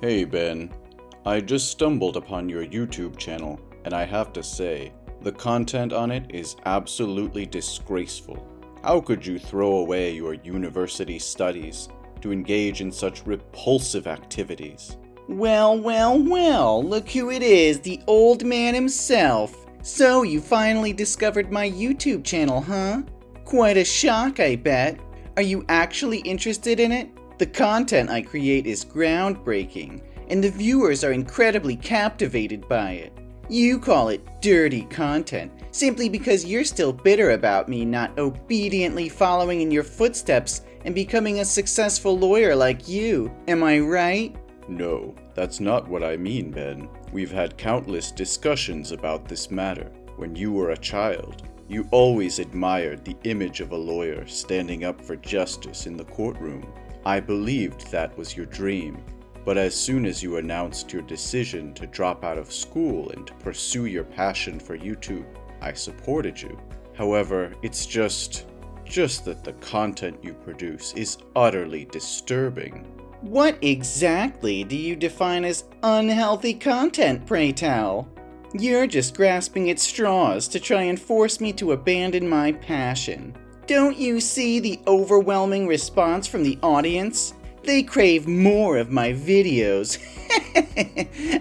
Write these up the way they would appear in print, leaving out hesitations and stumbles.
Hey Ben, I just stumbled upon your YouTube channel, and I have to say, the content on it is absolutely disgraceful. How could you throw away your university studies to engage in such repulsive activities? Well, look who it is, the old man himself. So you finally discovered my YouTube channel, huh? Quite a shock, I bet. Are you actually interested in it? The content I create is groundbreaking, and the viewers are incredibly captivated by it. You call it dirty content, simply because you're still bitter about me not obediently following in your footsteps and becoming a successful lawyer like you. Am I right? No, that's not what I mean, Ben. We've had countless discussions about this matter. When you were a child, you always admired the image of a lawyer standing up for justice in the courtroom. I believed that was your dream, but as soon as you announced your decision to drop out of school and to pursue your passion for YouTube, I supported you. However, it's just that the content you produce is utterly disturbing. What exactly do you define as unhealthy content, pray tell? You're just grasping at straws to try and force me to abandon my passion. Don't you see the overwhelming response from the audience? They crave more of my videos.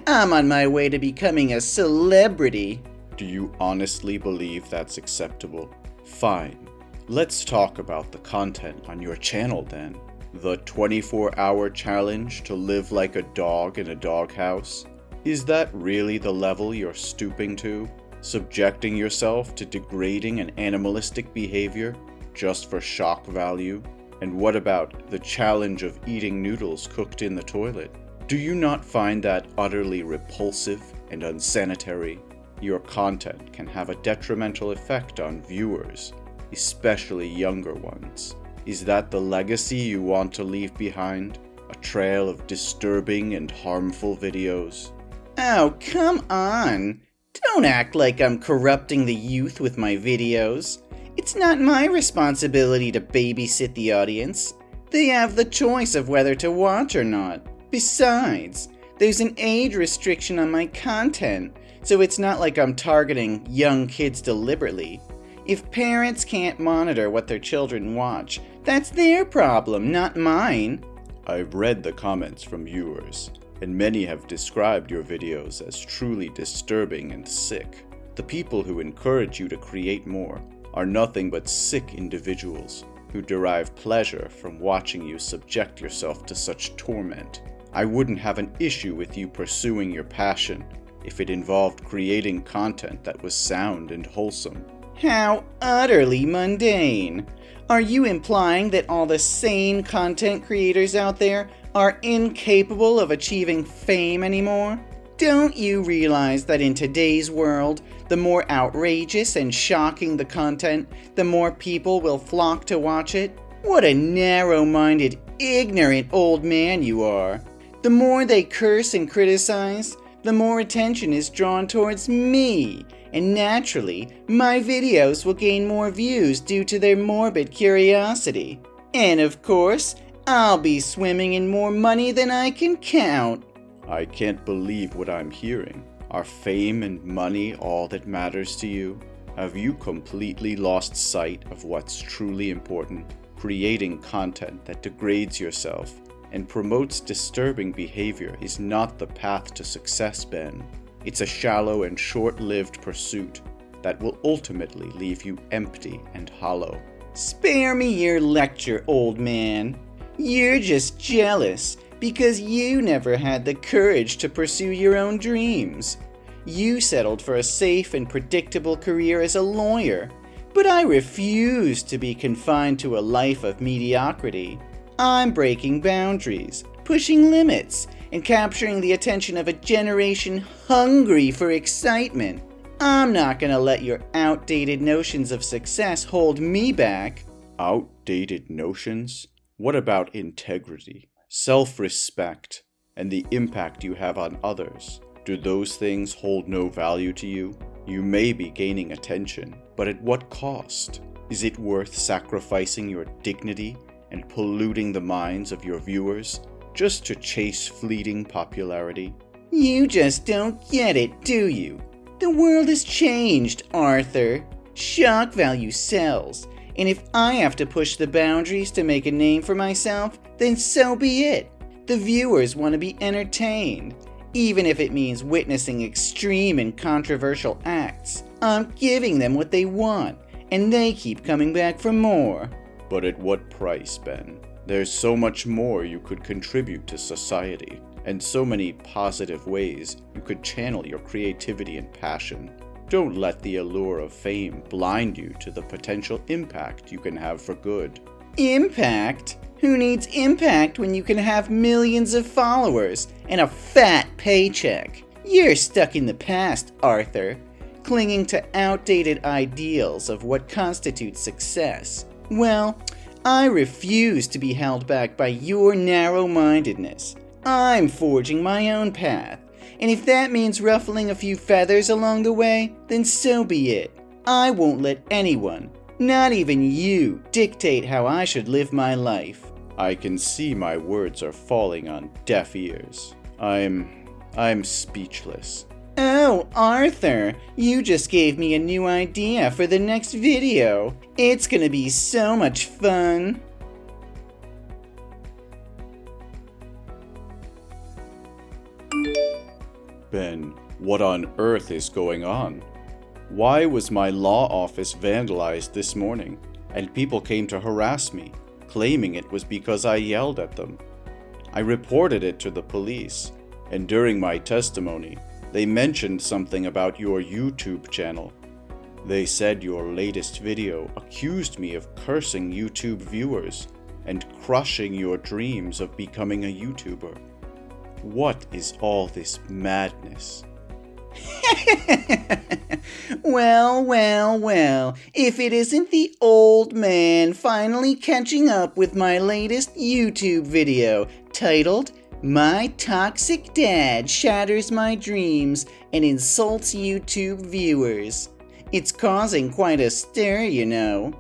I'm on my way to becoming a celebrity. Do you honestly believe that's acceptable? Fine. Let's talk about the content on your channel then. The 24-hour challenge to live like a dog in a doghouse? Is that really the level you're stooping to? Subjecting yourself to degrading and animalistic behavior just for shock value? And what about the challenge of eating noodles cooked in the toilet? Do you not find that utterly repulsive and unsanitary? Your content can have a detrimental effect on viewers, especially younger ones. Is that the legacy you want to leave behind? A trail of disturbing and harmful videos? Oh, come on! Don't act like I'm corrupting the youth with my videos. It's not my responsibility to babysit the audience. They have the choice of whether to watch or not. Besides, there's an age restriction on my content, so it's not like I'm targeting young kids deliberately. If parents can't monitor what their children watch, that's their problem, not mine. I've read the comments from viewers, and many have described your videos as truly disturbing and sick. The people who encourage you to create more are nothing but sick individuals who derive pleasure from watching you subject yourself to such torment. I wouldn't have an issue with you pursuing your passion if it involved creating content that was sound and wholesome. How utterly mundane! Are you implying that all the sane content creators out there are incapable of achieving fame anymore? Don't you realize that in today's world, the more outrageous and shocking the content, the more people will flock to watch it? What a narrow-minded, ignorant old man you are. The more they curse and criticize, the more attention is drawn towards me, and naturally, my videos will gain more views due to their morbid curiosity. And of course, I'll be swimming in more money than I can count. I can't believe what I'm hearing. Are fame and money all that matters to you? Have you completely lost sight of what's truly important? Creating content that degrades yourself and promotes disturbing behavior is not the path to success, Ben. It's a shallow and short-lived pursuit that will ultimately leave you empty and hollow. Spare me your lecture, old man. You're just jealous because you never had the courage to pursue your own dreams. You settled for a safe and predictable career as a lawyer, but I refuse to be confined to a life of mediocrity. I'm breaking boundaries, pushing limits, and capturing the attention of a generation hungry for excitement. I'm not gonna let your outdated notions of success hold me back. Outdated notions? What about integrity, self-respect, and the impact you have on others? Do those things hold no value to you? You may be gaining attention, but at what cost? Is it worth sacrificing your dignity and polluting the minds of your viewers just to chase fleeting popularity. You just don't get it, do you? The world has changed, Arthur. Shock value sells, and if I have to push the boundaries to make a name for myself, then so be it. The viewers want to be entertained, even if it means witnessing extreme and controversial acts. I'm giving them what they want, and they keep coming back for more. But at what price, Ben? There's so much more you could contribute to society, and so many positive ways you could channel your creativity and passion. Don't let the allure of fame blind you to the potential impact you can have for good. Impact? Who needs impact when you can have millions of followers and a fat paycheck? You're stuck in the past, Arthur, clinging to outdated ideals of what constitutes success. Well, I refuse to be held back by your narrow-mindedness. I'm forging my own path, and if that means ruffling a few feathers along the way, then so be it. I won't let anyone, not even you, dictate how I should live my life. I can see my words are falling on deaf ears. I'm speechless. Oh, Arthur, you just gave me a new idea for the next video. It's gonna be so much fun. Ben, what on earth is going on? Why was my law office vandalized this morning, and people came to harass me, claiming it was because I yelled at them? I reported it to the police, and during my testimony, they mentioned something about your YouTube channel. They said your latest video accused me of cursing YouTube viewers and crushing your dreams of becoming a YouTuber. What is all this madness? Well, if it isn't the old man finally catching up with my latest YouTube video titled, "My Toxic Dad Shatters My Dreams and Insults YouTube Viewers." It's causing quite a stir, you know.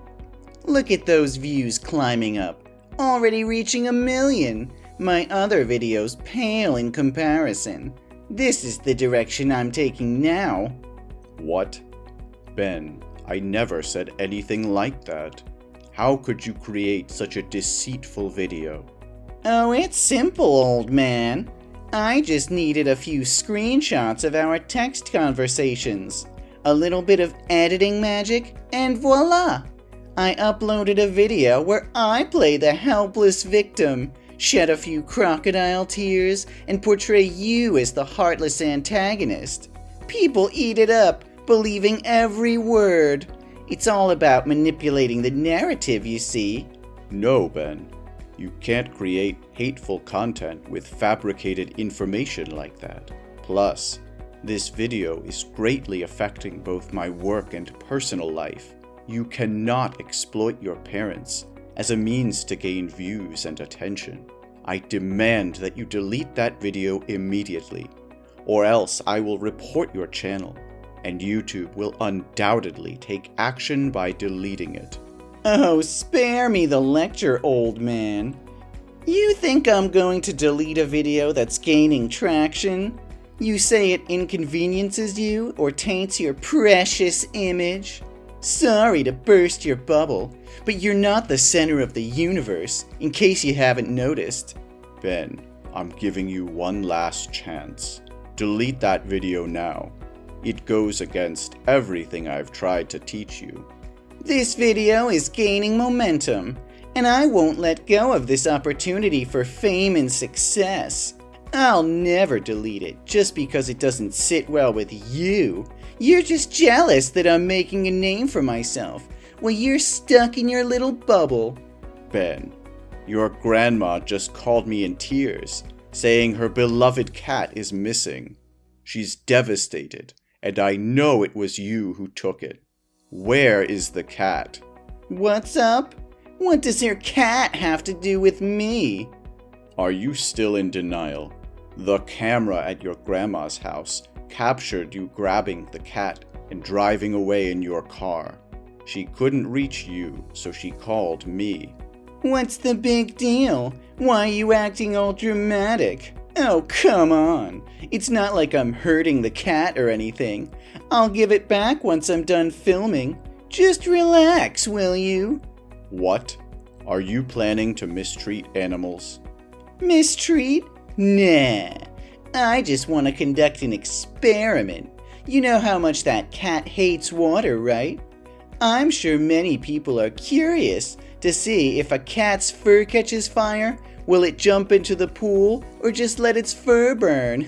Look at those views climbing up, already reaching 1 million. My other videos pale in comparison. This is the direction I'm taking now. What? Ben, I never said anything like that. How could you create such a deceitful video? Oh, it's simple, old man. I just needed a few screenshots of our text conversations, a little bit of editing magic, and voila! I uploaded a video where I play the helpless victim, shed a few crocodile tears, and portray you as the heartless antagonist. People eat it up, believing every word. It's all about manipulating the narrative, you see. No, Ben. You can't create hateful content with fabricated information like that. Plus, this video is greatly affecting both my work and personal life. You cannot exploit your parents as a means to gain views and attention. I demand that you delete that video immediately, or else I will report your channel, and YouTube will undoubtedly take action by deleting it. Oh, spare me the lecture, old man. You think I'm going to delete a video that's gaining traction? You say it inconveniences you or taints your precious image? Sorry to burst your bubble, but you're not the center of the universe, in case you haven't noticed. Ben, I'm giving you one last chance. Delete that video now. It goes against everything I've tried to teach you. This video is gaining momentum, and I won't let go of this opportunity for fame and success. I'll never delete it just because it doesn't sit well with you. You're just jealous that I'm making a name for myself, while you're stuck in your little bubble. Ben, your grandma just called me in tears, saying her beloved cat is missing. She's devastated, and I know it was you who took it. Where is the cat? What's up? What does your cat have to do with me? Are you still in denial? The camera at your grandma's house captured you grabbing the cat and driving away in your car. She couldn't reach you, so she called me. What's the big deal? Why are you acting all dramatic? Oh, come on. It's not like I'm hurting the cat or anything. I'll give it back once I'm done filming. Just relax, will you? What? Are you planning to mistreat animals? Mistreat? Nah. I just want to conduct an experiment. You know how much that cat hates water, right? I'm sure many people are curious to see if a cat's fur catches fire. Will it jump into the pool or just let its fur burn?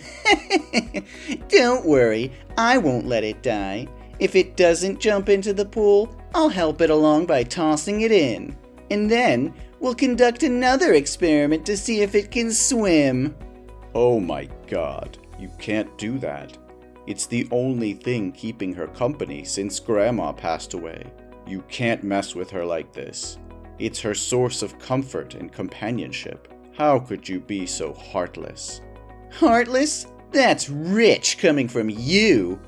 Don't worry, I won't let it die. If it doesn't jump into the pool, I'll help it along by tossing it in. And then we'll conduct another experiment to see if it can swim. Oh my God, you can't do that. It's the only thing keeping her company since Grandma passed away. You can't mess with her like this. It's her source of comfort and companionship. How could you be so heartless? Heartless? That's rich coming from you.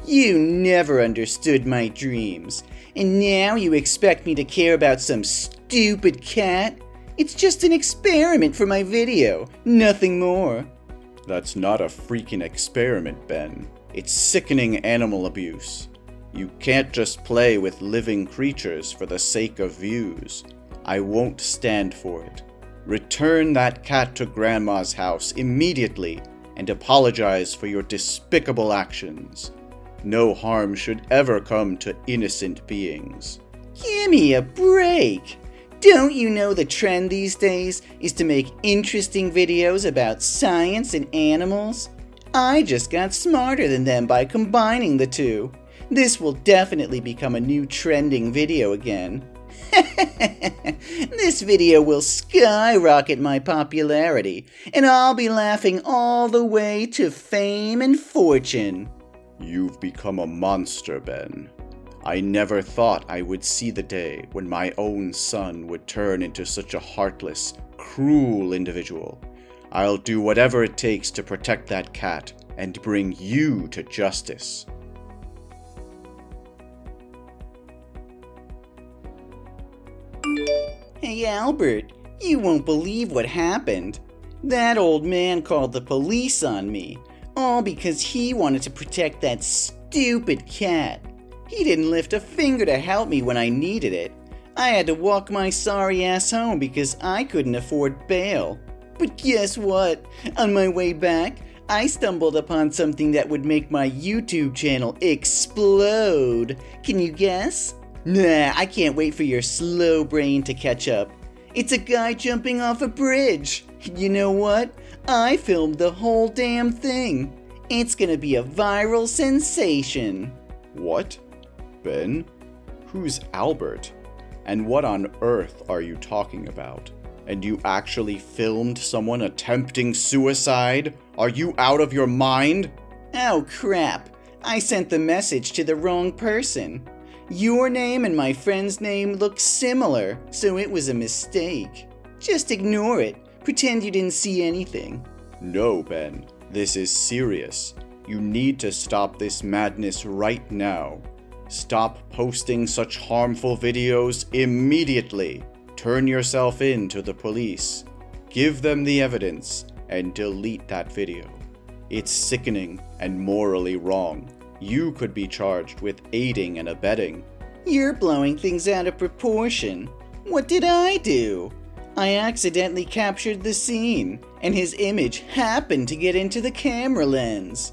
You never understood my dreams, and now you expect me to care about some stupid cat? It's just an experiment for my video, nothing more. That's not a freaking experiment, Ben. It's sickening animal abuse. You can't just play with living creatures for the sake of views. I won't stand for it. Return that cat to Grandma's house immediately and apologize for your despicable actions. No harm should ever come to innocent beings. Give me a break! Don't you know the trend these days is to make interesting videos about science and animals? I just got smarter than them by combining the two. This will definitely become a new trending video again. This video will skyrocket my popularity, and I'll be laughing all the way to fame and fortune. You've become a monster, Ben. I never thought I would see the day when my own son would turn into such a heartless, cruel individual. I'll do whatever it takes to protect that cat and bring you to justice. Hey Albert, you won't believe what happened. That old man called the police on me, all because he wanted to protect that stupid cat. He didn't lift a finger to help me when I needed it. I had to walk my sorry ass home because I couldn't afford bail. But guess what? On my way back, I stumbled upon something that would make my YouTube channel explode. Can you guess? Nah, I can't wait for your slow brain to catch up. It's a guy jumping off a bridge. You know what? I filmed the whole damn thing. It's gonna be a viral sensation. What? Ben? Who's Albert? And what on earth are you talking about? And you actually filmed someone attempting suicide? Are you out of your mind? Oh crap, I sent the message to the wrong person. Your name and my friend's name look similar, so it was a mistake. Just ignore it. Pretend you didn't see anything. No, Ben. This is serious. You need to stop this madness right now. Stop posting such harmful videos immediately. Turn yourself in to the police. Give them the evidence and delete that video. It's sickening and morally wrong. You could be charged with aiding and abetting. You're blowing things out of proportion. What did I do? I accidentally captured the scene, and his image happened to get into the camera lens.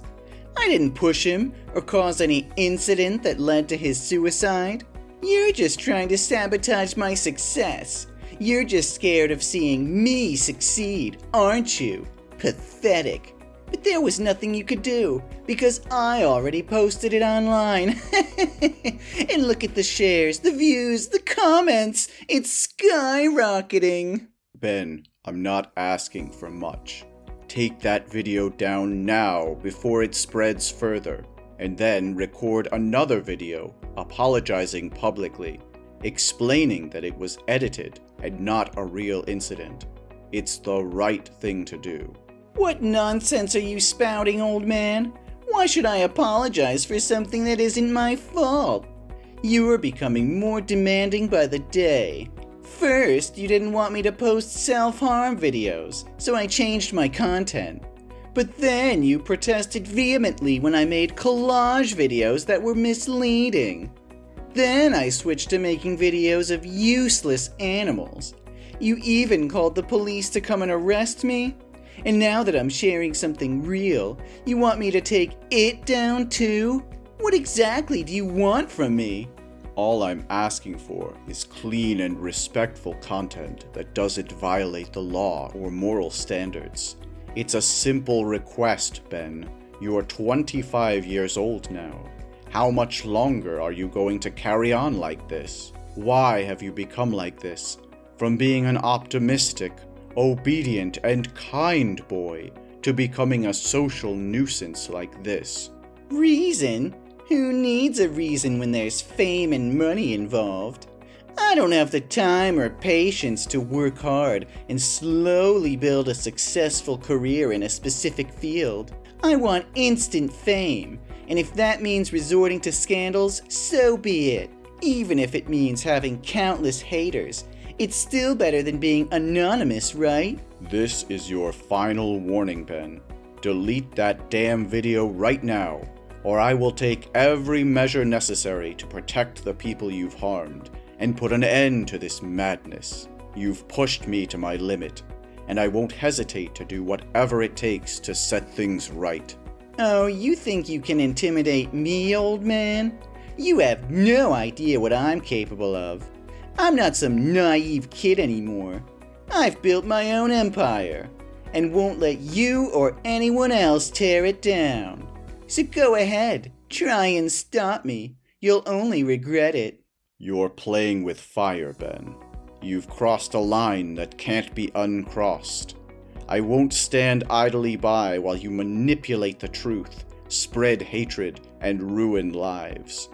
I didn't push him or cause any incident that led to his suicide. You're just trying to sabotage my success. You're just scared of seeing me succeed, aren't you? Pathetic. But there was nothing you could do, because I already posted it online. And look at the shares, the views, the comments. It's skyrocketing. Ben, I'm not asking for much. Take that video down now before it spreads further, and then record another video apologizing publicly, explaining that it was edited and not a real incident. It's the right thing to do. What nonsense are you spouting, old man? Why should I apologize for something that isn't my fault? You are becoming more demanding by the day. First, you didn't want me to post self-harm videos, so I changed my content. But then you protested vehemently when I made collage videos that were misleading. Then I switched to making videos of useless animals. You even called the police to come and arrest me? And now that I'm sharing something real, you want me to take it down too? What exactly do you want from me? All I'm asking for is clean and respectful content that doesn't violate the law or moral standards. It's a simple request, Ben. You're 25 years old now. How much longer are you going to carry on like this? Why have you become like this? From being an optimistic, obedient, and kind boy to becoming a social nuisance like this. Reason? Who needs a reason when there's fame and money involved? I don't have the time or patience to work hard and slowly build a successful career in a specific field. I want instant fame, and if that means resorting to scandals, so be it. Even if it means having countless haters, it's still better than being anonymous, right? This is your final warning, Ben. Delete that damn video right now, or I will take every measure necessary to protect the people you've harmed and put an end to this madness. You've pushed me to my limit, and I won't hesitate to do whatever it takes to set things right. Oh, you think you can intimidate me, old man? You have no idea what I'm capable of. I'm not some naive kid anymore. I've built my own empire, and won't let you or anyone else tear it down. So go ahead, try and stop me. You'll only regret it. You're playing with fire, Ben. You've crossed a line that can't be uncrossed. I won't stand idly by while you manipulate the truth, spread hatred, and ruin lives.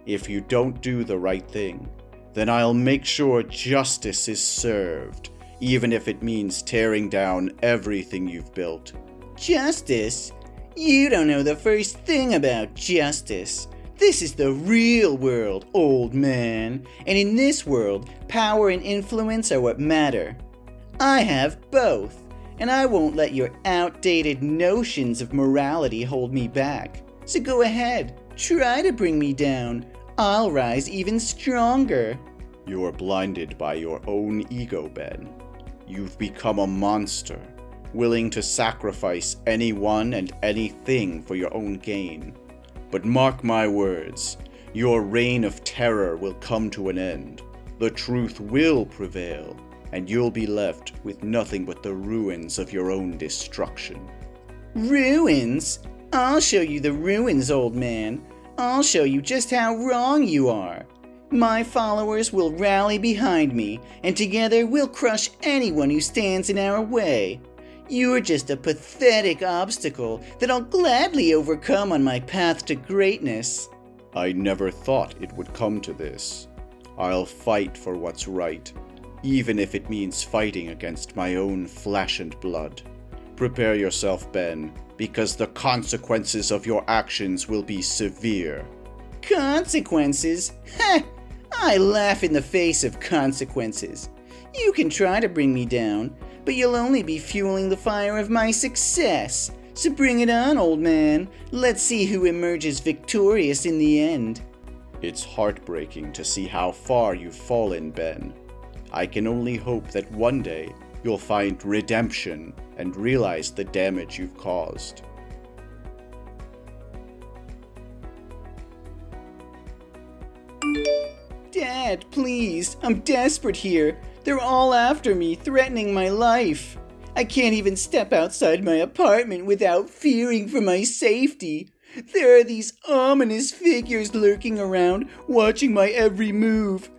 If you don't do the right thing, then I'll make sure justice is served, even if it means tearing down everything you've built. Justice? You don't know the first thing about justice. This is the real world, old man. And in this world, power and influence are what matter. I have both, and I won't let your outdated notions of morality hold me back. So go ahead, try to bring me down. I'll rise even stronger. You're blinded by your own ego, Ben. You've become a monster, willing to sacrifice anyone and anything for your own gain. But mark my words, your reign of terror will come to an end. The truth will prevail, and you'll be left with nothing but the ruins of your own destruction. Ruins? I'll show you the ruins, old man. I'll show you just how wrong you are. My followers will rally behind me, and together we'll crush anyone who stands in our way. You're just a pathetic obstacle that I'll gladly overcome on my path to greatness. I never thought it would come to this. I'll fight for what's right, even if it means fighting against my own flesh and blood. Prepare yourself, Ben, because the consequences of your actions will be severe. Consequences? Ha! I laugh in the face of consequences. You can try to bring me down, but you'll only be fueling the fire of my success. So bring it on, old man. Let's see who emerges victorious in the end. It's heartbreaking to see how far you've fallen, Ben. I can only hope that one day you'll find redemption and realize the damage you've caused. Dad, please, I'm desperate here. They're all after me, threatening my life. I can't even step outside my apartment without fearing for my safety. There are these ominous figures lurking around, watching my every move.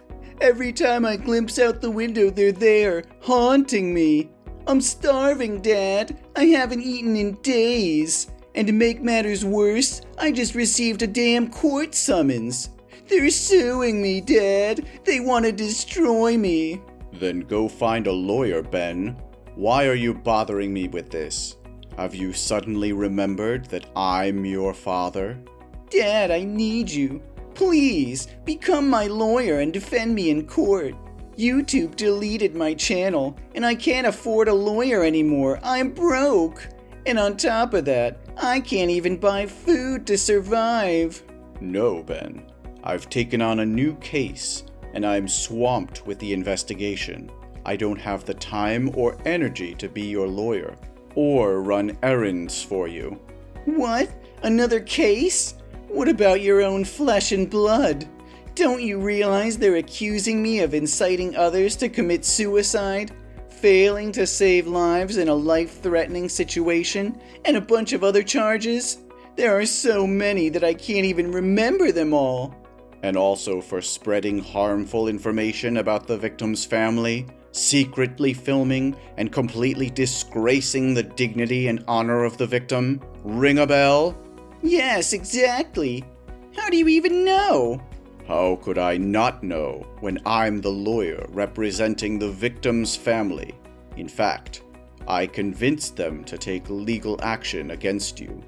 Every time I glimpse out the window, they're there, haunting me. I'm starving, Dad. I haven't eaten in days. And to make matters worse, I just received a damn court summons. They're suing me, Dad. They want to destroy me. Then go find a lawyer, Ben. Why are you bothering me with this? Have you suddenly remembered that I'm your father? Dad, I need you. Please, become my lawyer and defend me in court. YouTube deleted my channel, and I can't afford a lawyer anymore. I'm broke. And on top of that, I can't even buy food to survive. No, Ben. I've taken on a new case, and I'm swamped with the investigation. I don't have the time or energy to be your lawyer, or run errands for you. What? Another case? What about your own flesh and blood? Don't you realize they're accusing me of inciting others to commit suicide, failing to save lives in a life-threatening situation, and a bunch of other charges? There are so many that I can't even remember them all. And also for spreading harmful information about the victim's family, secretly filming and completely disgracing the dignity and honor of the victim. Ring a bell? Yes, exactly. How do you even know? How could I not know when I'm the lawyer representing the victim's family? In fact, I convinced them to take legal action against you.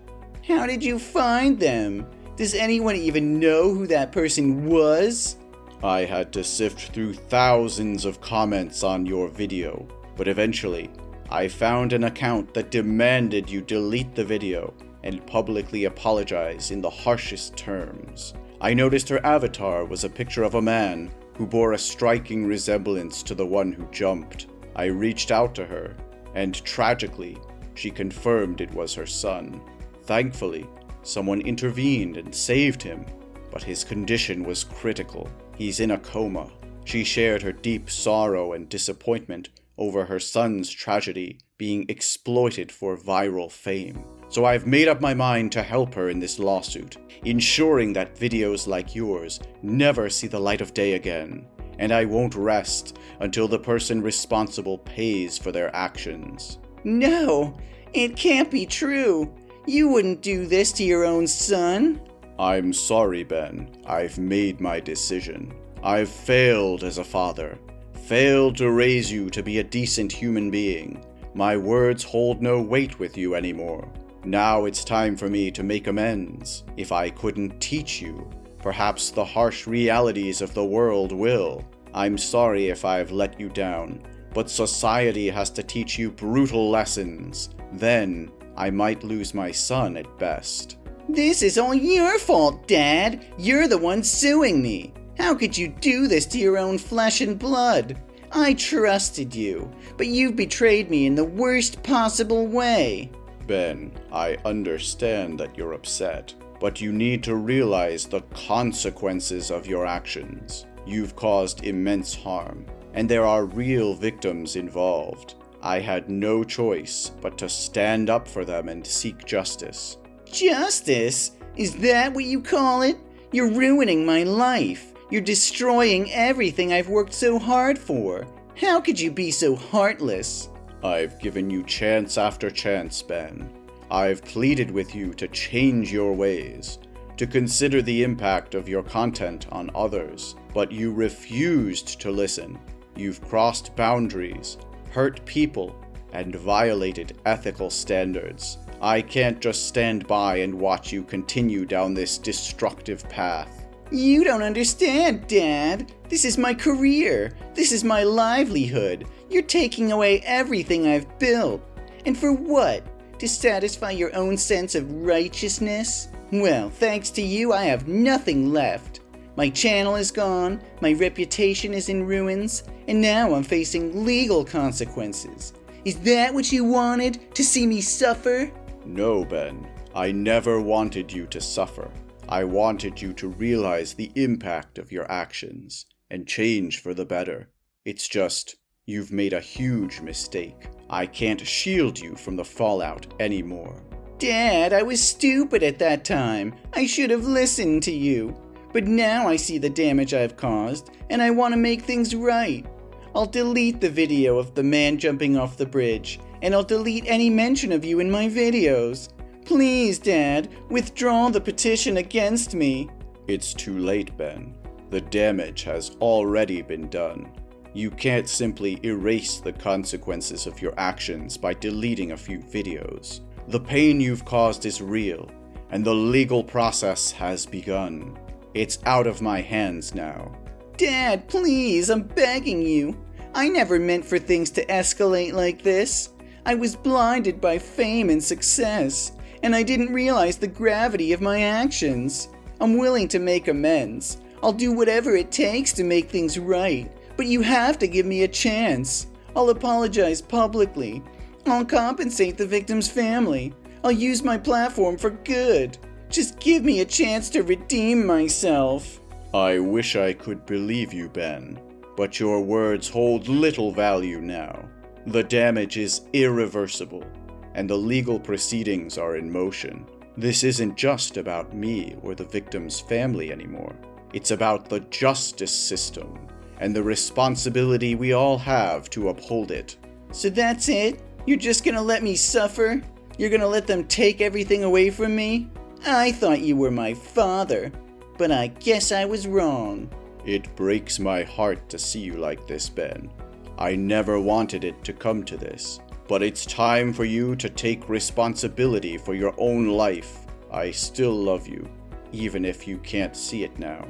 How did you find them? Does anyone even know who that person was? I had to sift through thousands of comments on your video, but eventually, I found an account that demanded you delete the video and publicly apologize in the harshest terms. I noticed her avatar was a picture of a man who bore a striking resemblance to the one who jumped. I reached out to her, and tragically, she confirmed it was her son. Thankfully, someone intervened and saved him, but his condition was critical. He's in a coma. She shared her deep sorrow and disappointment over her son's tragedy being exploited for viral fame. So I've made up my mind to help her in this lawsuit, ensuring that videos like yours never see the light of day again. And I won't rest until the person responsible pays for their actions. No, it can't be true. You wouldn't do this to your own son. I'm sorry, Ben. I've made my decision. I've failed as a father. Failed to raise you to be a decent human being. My words hold no weight with you anymore. Now it's time for me to make amends. If I couldn't teach you, perhaps the harsh realities of the world will. I'm sorry if I've let you down, but society has to teach you brutal lessons. Then, I might lose my son at best. This is all your fault, Dad. You're the one suing me. How could you do this to your own flesh and blood? I trusted you, but you've betrayed me in the worst possible way. Ben, I understand that you're upset, but you need to realize the consequences of your actions. You've caused immense harm, and there are real victims involved. I had no choice but to stand up for them and seek justice. Justice? Is that what you call it? You're ruining my life. You're destroying everything I've worked so hard for. How could you be so heartless? I've given you chance after chance, Ben. I've pleaded with you to change your ways, to consider the impact of your content on others, but you refused to listen. You've crossed boundaries, hurt people, and violated ethical standards. I can't just stand by and watch you continue down this destructive path. You don't understand, Dad. This is my career. This is my livelihood. You're taking away everything I've built. And for what? To satisfy your own sense of righteousness? Well, thanks to you, I have nothing left. My channel is gone, my reputation is in ruins, and now I'm facing legal consequences. Is that what you wanted? To see me suffer? No, Ben. I never wanted you to suffer. I wanted you to realize the impact of your actions and change for the better. It's just, you've made a huge mistake. I can't shield you from the fallout anymore. Dad, I was stupid at that time. I should have listened to you. But now I see the damage I've caused, and I want to make things right. I'll delete the video of the man jumping off the bridge, and I'll delete any mention of you in my videos. Please, Dad, withdraw the petition against me. It's too late, Ben. The damage has already been done. You can't simply erase the consequences of your actions by deleting a few videos. The pain you've caused is real, and the legal process has begun. It's out of my hands now. Dad, please, I'm begging you. I never meant for things to escalate like this. I was blinded by fame and success, and I didn't realize the gravity of my actions. I'm willing to make amends. I'll do whatever it takes to make things right, but you have to give me a chance. I'll apologize publicly. I'll compensate the victim's family. I'll use my platform for good. Just give me a chance to redeem myself. I wish I could believe you, Ben, but your words hold little value now. The damage is irreversible, and the legal proceedings are in motion. This isn't just about me or the victim's family anymore. It's about the justice system and the responsibility we all have to uphold it. So that's it? You're just gonna let me suffer? You're gonna let them take everything away from me? I thought you were my father, but I guess I was wrong. It breaks my heart to see you like this, Ben. I never wanted it to come to this, but it's time for you to take responsibility for your own life. I still love you, even if you can't see it now.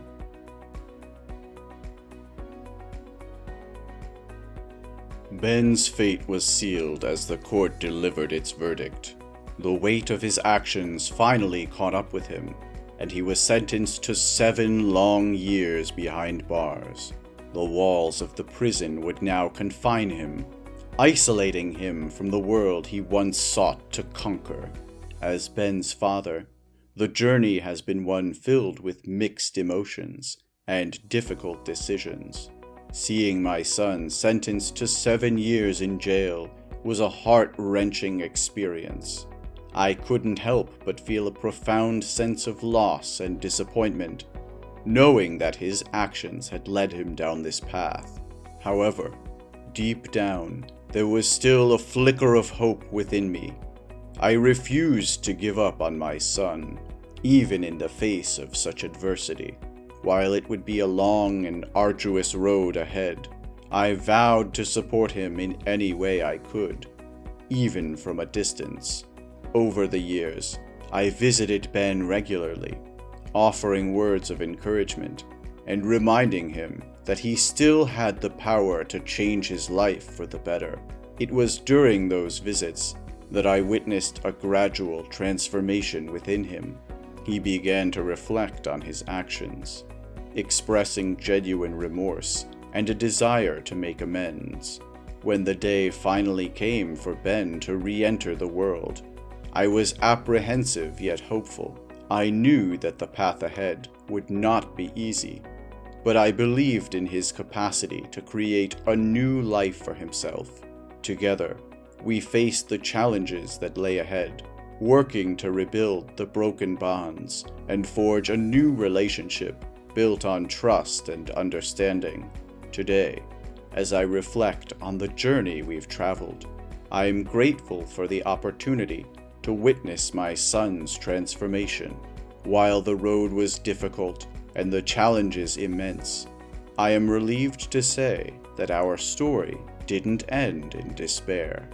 Ben's fate was sealed as the court delivered its verdict. The weight of his actions finally caught up with him, and he was sentenced to 7 long years behind bars. The walls of the prison would now confine him, isolating him from the world he once sought to conquer. As Ben's father, the journey has been one filled with mixed emotions and difficult decisions. Seeing my son sentenced to 7 years in jail was a heart-wrenching experience. I couldn't help but feel a profound sense of loss and disappointment, knowing that his actions had led him down this path. However, deep down, there was still a flicker of hope within me. I refused to give up on my son, even in the face of such adversity. While it would be a long and arduous road ahead, I vowed to support him in any way I could, even from a distance. Over the years, I visited Ben regularly, offering words of encouragement and reminding him that he still had the power to change his life for the better. It was during those visits that I witnessed a gradual transformation within him. He began to reflect on his actions, expressing genuine remorse and a desire to make amends. When the day finally came for Ben to re-enter the world, I was apprehensive yet hopeful. I knew that the path ahead would not be easy, but I believed in his capacity to create a new life for himself. Together, we faced the challenges that lay ahead, working to rebuild the broken bonds and forge a new relationship built on trust and understanding. Today, as I reflect on the journey we've traveled, I am grateful for the opportunity to witness my son's transformation. While the road was difficult and the challenges immense, I am relieved to say that our story didn't end in despair.